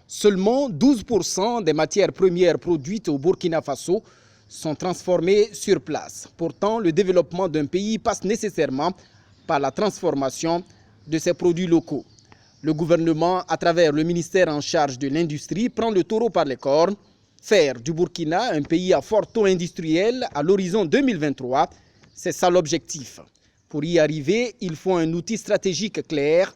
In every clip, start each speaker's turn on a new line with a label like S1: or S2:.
S1: Seulement 12% des matières premières produites au Burkina Faso sont transformées sur place. Pourtant, le développement d'un pays passe nécessairement par la transformation de ses produits locaux. Le gouvernement, à travers le ministère en charge de l'industrie, prend le taureau par les cornes. Faire du Burkina un pays à fort taux industriel à l'horizon 2023, c'est ça l'objectif. Pour y arriver, il faut un outil stratégique clair,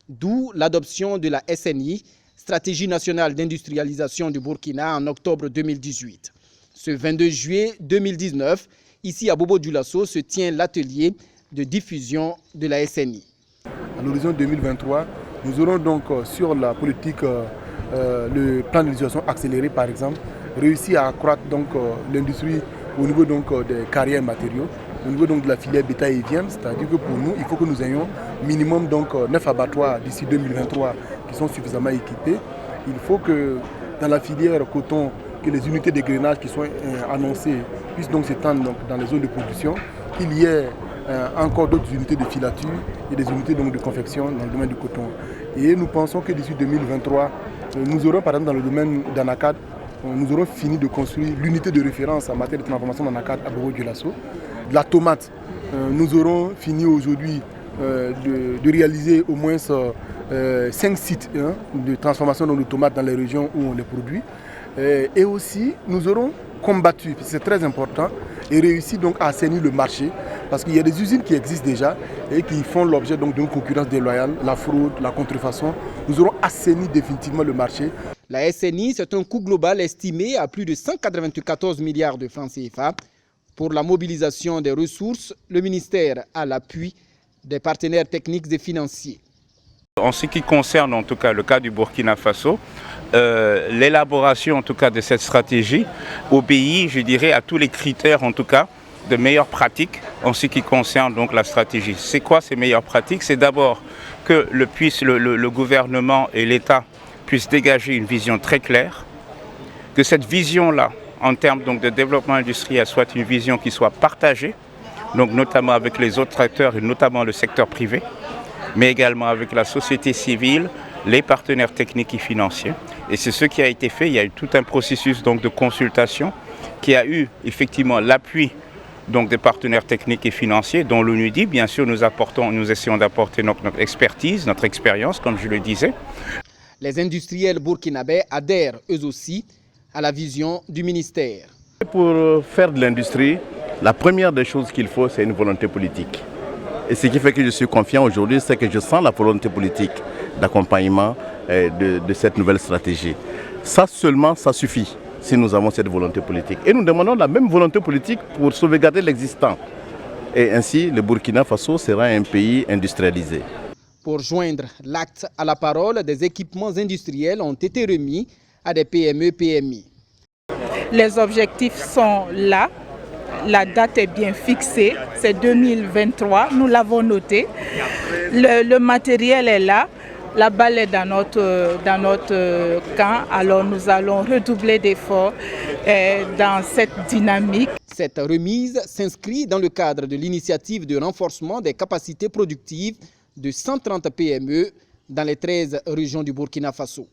S1: d'où l'adoption de la SNI, Stratégie nationale d'industrialisation du Burkina, en octobre 2018. Ce 22 juillet 2019, ici à Bobo-Dioulasso, se tient l'atelier de diffusion de la SNI.
S2: À l'horizon 2023, nous aurons donc sur la politique, le plan d'industrialisation accéléré par exemple, réussi à accroître l'industrie au niveau des carrières matériaux, au niveau de la filière bétail et viande, c'est-à-dire que pour nous, il faut que nous ayons minimum 9 abattoirs d'ici 2023 qui sont suffisamment équipés. Il faut que dans la filière coton, que les unités de grainage qui sont annoncées puissent donc s'étendre dans les zones de production, qu'il y ait encore d'autres unités de filature et des unités de confection dans le domaine du coton. Et nous pensons que d'ici 2023, nous aurons par exemple dans le domaine d'Anacad, nous aurons fini de construire l'unité de référence en matière de transformation d'Anacad à Bobo-Dioulasso. La tomate, nous aurons fini aujourd'hui de réaliser au moins 5 sites de transformation de tomates dans les régions où on les produit. Et aussi, nous aurons combattu, c'est très important, et réussi donc à assainir le marché, parce qu'il y a des usines qui existent déjà et qui font l'objet d'une concurrence déloyale, la fraude, la contrefaçon. Nous aurons assaini définitivement le marché.
S1: La SNI, c'est un coût global estimé à plus de 194 milliards de francs CFA. Pour la mobilisation des ressources, le ministère a l'appui des partenaires techniques et financiers.
S3: En ce qui concerne en tout cas le cas du Burkina Faso, l'élaboration en tout cas de cette stratégie obéit, je dirais, à tous les critères en tout cas de meilleures pratiques en ce qui concerne donc la stratégie. C'est quoi ces meilleures pratiques? C'est d'abord que le gouvernement et l'État puissent dégager une vision très claire, que cette vision-là, en termes donc de développement industriel, soit une vision qui soit partagée, donc notamment avec les autres acteurs et notamment le secteur privé, mais également avec la société civile, les partenaires techniques et financiers. Et c'est ce qui a été fait. Il y a eu tout un processus donc de consultation qui a eu effectivement l'appui donc des partenaires techniques et financiers, dont l'ONUDI. Bien sûr, nous essayons d'apporter notre expertise, notre expérience, comme je le disais.
S1: Les industriels burkinabés adhèrent eux aussi à la vision du ministère.
S4: Pour faire de l'industrie, la première des choses qu'il faut, c'est une volonté politique. Et ce qui fait que je suis confiant aujourd'hui, c'est que je sens la volonté politique d'accompagnement de cette nouvelle stratégie. Ça seulement, ça suffit si nous avons cette volonté politique. Et nous demandons la même volonté politique pour sauvegarder l'existant. Et ainsi, le Burkina Faso sera un pays industrialisé.
S1: Pour joindre l'acte à la parole, des équipements industriels ont été remis à des PME-PMI.
S5: Les objectifs sont là. La date est bien fixée, c'est 2023, nous l'avons noté. Le matériel est là, la balle est dans notre camp, alors nous allons redoubler d'efforts dans cette dynamique.
S1: Cette remise s'inscrit dans le cadre de l'initiative de renforcement des capacités productives de 130 PME dans les 13 régions du Burkina Faso.